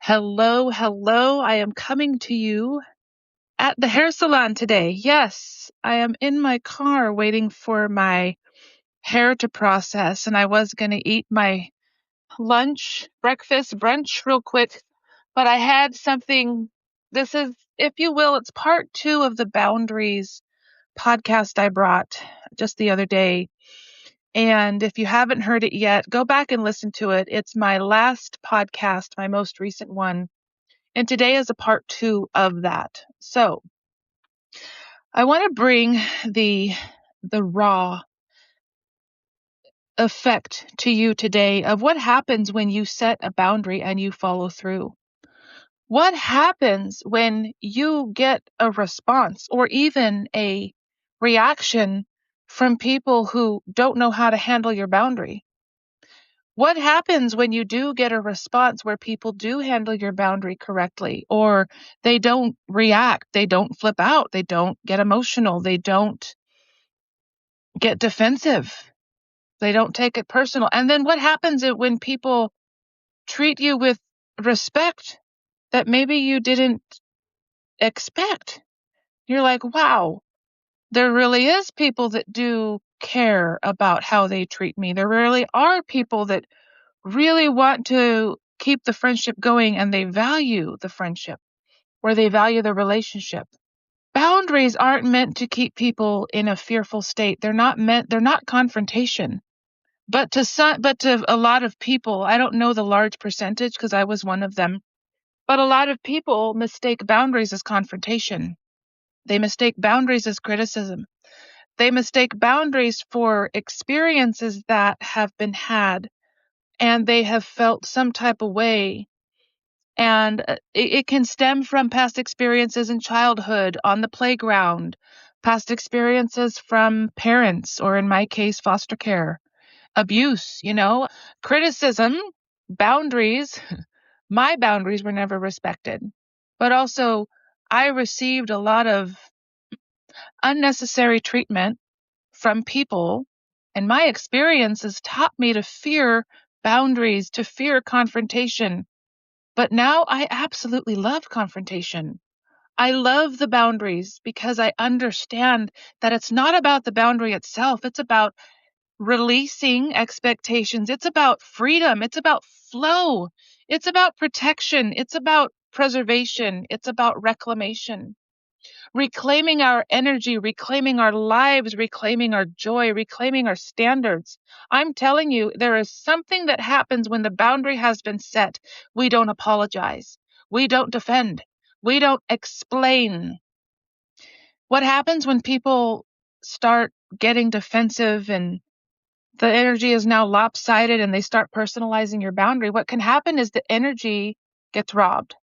Hello, hello. I am coming to you at the hair salon today. Yes, I am in my car waiting for my hair to process, and I was going to eat my lunch, breakfast, brunch real quick, but I had something. This is, if you will, it's part two of the Boundaries podcast I brought just the other day. And if you haven't heard it yet, go back and listen to it. It's my last podcast, my most recent one. And today is a part two of that. So I want to bring the raw effect to you today of what happens when you set a boundary and you follow through. What happens when you get a response or even a reaction from people who don't know how to handle your boundary? What happens when you do get a response where people do handle your boundary correctly, or they don't react, they don't flip out, they don't get emotional, they don't get defensive, they don't take it personal? And then what happens when people treat you with respect that maybe you didn't expect? You're like, wow, there really is people that do care about how they treat me. There really are people that really want to keep the friendship going and they value the friendship or they value the relationship. Boundaries aren't meant to keep people in a fearful state. They're not confrontation. But to a lot of people, I don't know the large percentage because I was one of them, but a lot of people mistake boundaries as confrontation. They mistake boundaries as criticism. They mistake boundaries for experiences that have been had and they have felt some type of way. And it can stem from past experiences in childhood, on the playground, past experiences from parents, or in my case, foster care, abuse, criticism, boundaries. My boundaries were never respected. But also, I received a lot of unnecessary treatment from people, and my experiences taught me to fear boundaries, to fear confrontation. But now I absolutely love confrontation. I love the boundaries because I understand that it's not about the boundary itself. It's about releasing expectations. It's about freedom. It's about flow. It's about protection. It's about preservation. It's about reclamation. Reclaiming our energy, reclaiming our lives, reclaiming our joy, reclaiming our standards. I'm telling you, there is something that happens when the boundary has been set. We don't apologize. We don't defend. We don't explain. What happens when people start getting defensive and the energy is now lopsided and they start personalizing your boundary? What can happen is the energy gets robbed.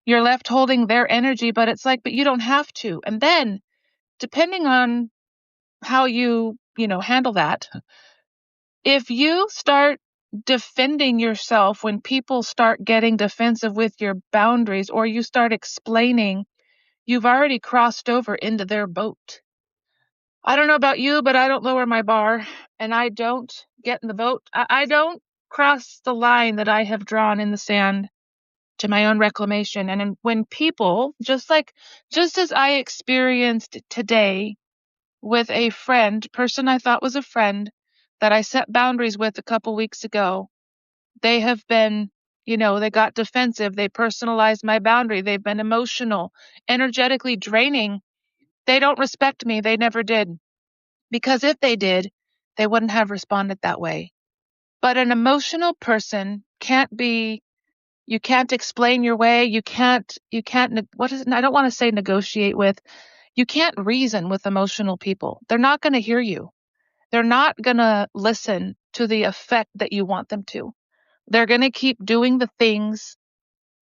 You're left holding their energy, but it's like, but you don't have to. And then depending on how you handle that, if you start defending yourself when people start getting defensive with your boundaries, or you start explaining, you've already crossed over into their boat. I don't know about you, but I don't lower my bar and I don't get in the boat. I don't cross the line that I have drawn in the sand to my own reclamation. And when people, just as I experienced today with a person I thought was a friend that I set boundaries with a couple weeks ago, they have been, they got defensive. They personalized my boundary. They've been emotional, energetically draining. They don't respect me. They never did. Because if they did, they wouldn't have responded that way. But an emotional person you can't explain your way. You can't, what is it? I don't want to say negotiate with. You can't reason with emotional people. They're not going to hear you. They're not going to listen to the effect that you want them to. They're going to keep doing the things.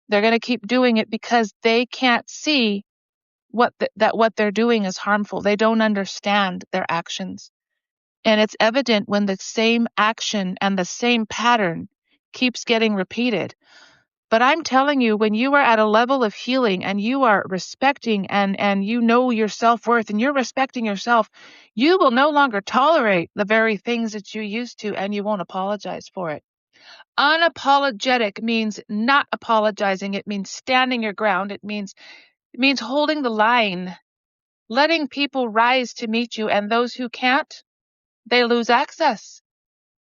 They're going to keep doing it because they can't see that what they're doing is harmful. They don't understand their actions. And it's evident when the same action and the same pattern keeps getting repeated. But I'm telling you, when you are at a level of healing and you are respecting and you know your self-worth and you're respecting yourself, you will no longer tolerate the very things that you used to, and you won't apologize for it. Unapologetic means not apologizing. It means standing your ground. It means holding the line, letting people rise to meet you, and those who can't, they lose access.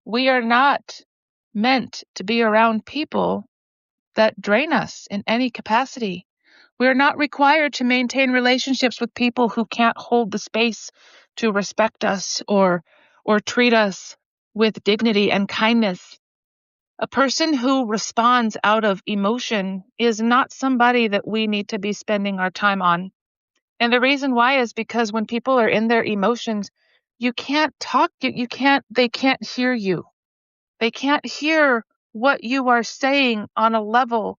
We are not meant to be around people that drain us in any capacity. We're not required to maintain relationships with people who can't hold the space to respect us or treat us with dignity and kindness. A person who responds out of emotion is not somebody that we need to be spending our time on. And the reason why is because when people are in their emotions, you can't talk, they can't hear you. They can't hear what you are saying on a level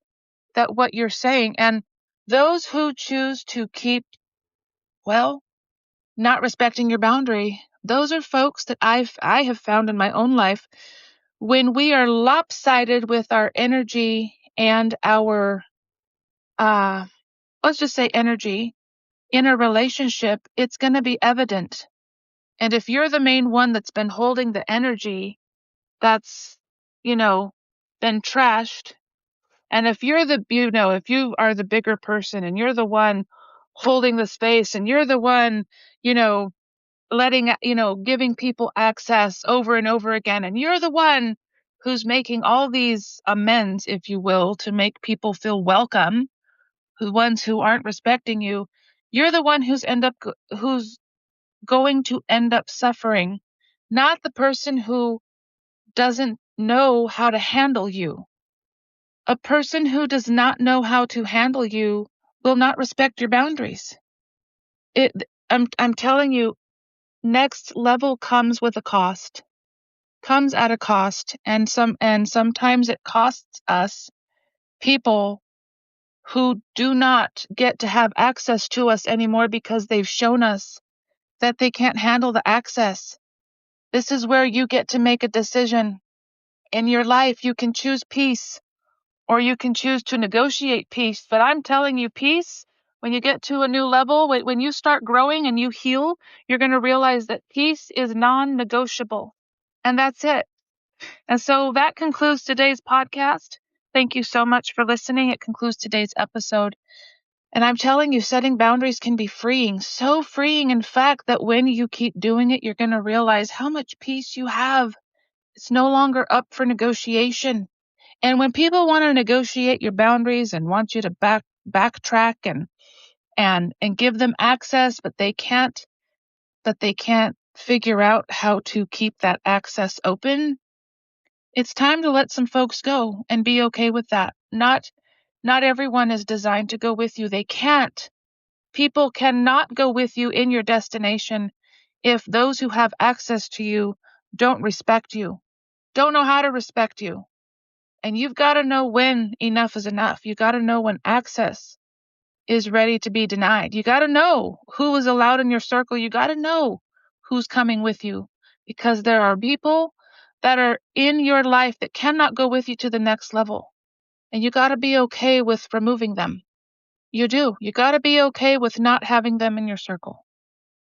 that what you're saying. And those who choose to keep, well, not respecting your boundary, those are folks that I have found in my own life. When we are lopsided with our energy and our, let's just say energy in a relationship, it's going to be evident. And if you're the main one that's been holding the energy that's, been trashed, and if you're if you are the bigger person and you're the one holding the space and you're the one, you know, giving people access over and over again, and you're the one who's making all these amends, if you will, to make people feel welcome, the ones who aren't respecting you, you're the one who's going to end up suffering, not the person who doesn't know how to handle you. A person who does not know how to handle you will not respect your boundaries. I'm telling you, next level comes with a cost, comes at a cost, and sometimes it costs us people who do not get to have access to us anymore because they've shown us that they can't handle the access. This is where you get to make a decision in your life. You can choose peace or you can choose to negotiate peace. But I'm telling you, peace, when you get to a new level, when you start growing and you heal, you're going to realize that peace is non-negotiable. And that's it. And so that concludes today's podcast. Thank you so much for listening. It concludes today's episode. And I'm telling you, setting boundaries can be freeing. So freeing, in fact, that when you keep doing it, you're going to realize how much peace you have. It's no longer up for negotiation. And when people want to negotiate your boundaries and want you to backtrack and give them access, but they can't figure out how to keep that access open, it's time to let some folks go and be okay with that. Not everyone is designed to go with you. They can't. People cannot go with you in your destination if those who have access to you don't respect you, don't know how to respect you. And you've got to know when enough is enough. You got to know when access is ready to be denied. You got to know who is allowed in your circle. You got to know who's coming with you, because there are people that are in your life that cannot go with you to the next level. And you got to be okay with removing them. You do. You got to be okay with not having them in your circle.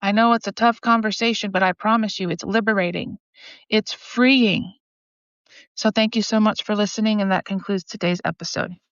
I know it's a tough conversation, but I promise you it's liberating. It's freeing. So thank you so much for listening, and that concludes today's episode.